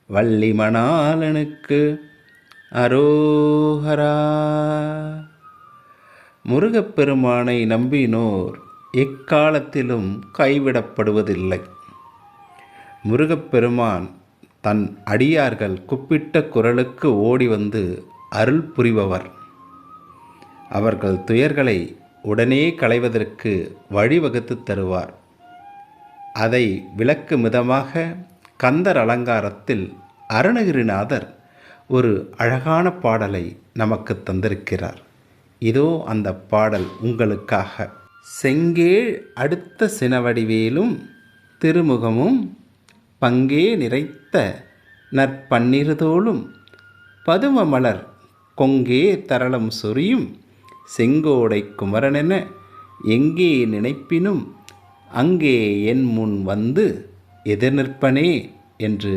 வள்ளி மணாளனுக்கு அரோஹரா. முருகப்பெருமானை நம்பினோர் எக்காலத்திலும் கைவிடப்படுவதில்லை. முருகப்பெருமான் தன் அடியார்கள் கூப்பிட்ட குரலுக்கு ஓடி வந்து அருள் புரிபவர். அவர்கள் துயர்களை உடனே களைவதற்கு வழிவகுத்து தருவார். அதை விளக்கும் விதமாக கந்தர் அலங்காரத்தில் அருணகிரிநாதர் ஒரு அழகான பாடலை நமக்கு தந்திருக்கிறார். இதோ அந்த பாடல் உங்களுக்காக. செங்கேழ் அடுத்த சினவடிவேலும் திருமுகமும் பங்கே நிறைத்த நற்பன்னிருதோளும் பதுமமலர் கொங்கே தரளம் சொரியும் செங்கோடை குமரனென எங்கே நினைப்பினும் அங்கே என் முன் வந்து எதிர் நிற்பனே என்று